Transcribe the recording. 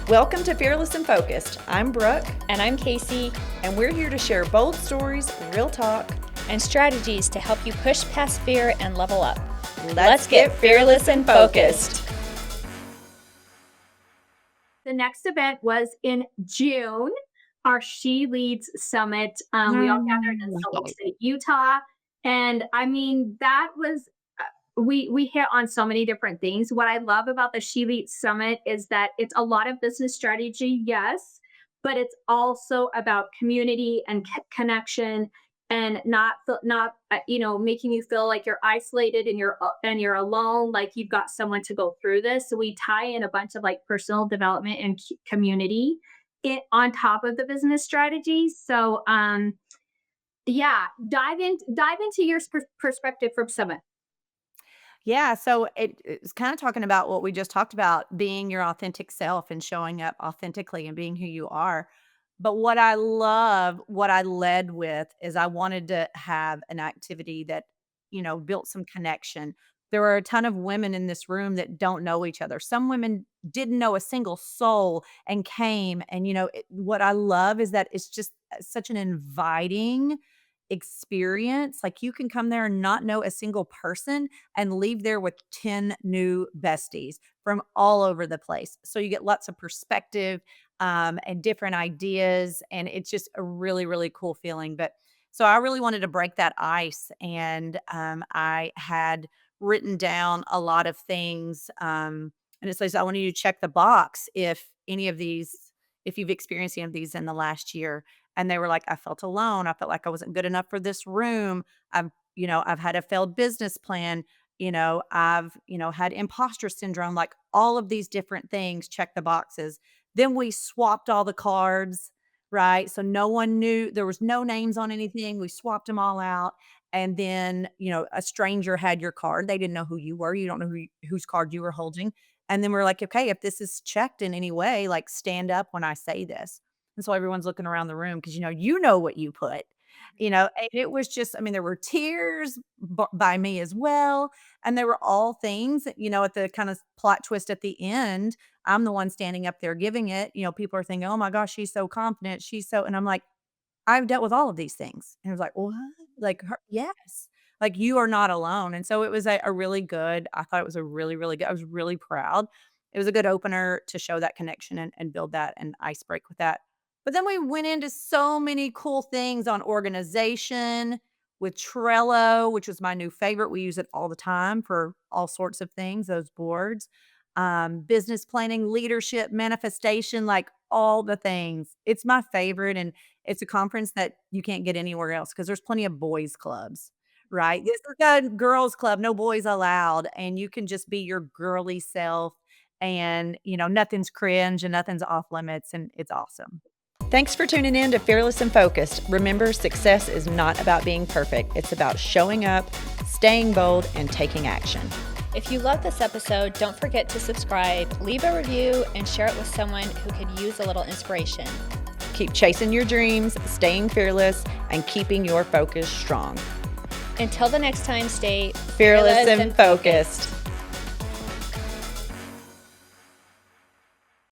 Welcome to Fearless and Focused. I'm Brooke. And I'm Casey. And we're here to share bold stories, real talk, and strategies to help you push past fear and level up. Let's get fearless and focused. The next event was in June, our She Leads Summit. We all gathered in Salt Lake City, Utah. And I mean, that was, we hit on so many different things. What I love about the She Leads Summit is that it's a lot of business strategy, yes, but it's also about community and connection, and not making you feel like you're isolated and you're alone, like you've got someone to go through this. So we tie in a bunch of like personal development and community on top of the business strategy. So dive into your perspective from Summit. Yeah, so it's kind of talking about what we just talked about, being your authentic self and showing up authentically and being who you are. But what I led with is I wanted to have an activity that, built some connection. There were a ton of women in this room that don't know each other. Some women didn't know a single soul and came. And, what I love is that it's just such an inviting experience. Like you can come there and not know a single person and leave there with 10 new besties from all over the place. So you get lots of perspective and different ideas. And it's just a really, really cool feeling. But so I really wanted to break that ice. And I had written down a lot of things. And it says, I want you to check the box if you've experienced any of these in the last year. And they were like, I felt alone. I felt like I wasn't good enough for this room. I've had a failed business plan. I've had imposter syndrome, like all of these different things, check the boxes. Then we swapped all the cards, right? So no one knew, there was no names on anything. We swapped them all out. And then, a stranger had your card. They didn't know who you were. You don't know whose card you were holding. And then we're like, okay, if this is checked in any way, like stand up when I say this. And so everyone's looking around the room because, you know what you put, and it was just, there were tears by me as well. And there were all things that, at the kind of plot twist at the end, I'm the one standing up there giving it. People are thinking, oh my gosh, she's so confident. And I'm like, I've dealt with all of these things. And it was like, what? Like, yes, like you are not alone. And so it was I thought it was a really, really good, I was really proud. It was a good opener to show that connection and build that and ice break with that. But then we went into so many cool things on organization with Trello, which was my new favorite. We use it all the time for all sorts of things, those boards, business planning, leadership, manifestation, like all the things. It's my favorite. And it's a conference that you can't get anywhere else because there's plenty of boys clubs, right? This is a girls club, no boys allowed. And you can just be your girly self and, nothing's cringe and nothing's off limits. And it's awesome. Thanks for tuning in to Fearless and Focused. Remember, success is not about being perfect. It's about showing up, staying bold, and taking action. If you love this episode, don't forget to subscribe, leave a review, and share it with someone who could use a little inspiration. Keep chasing your dreams, staying fearless, and keeping your focus strong. Until the next time, stay fearless and focused.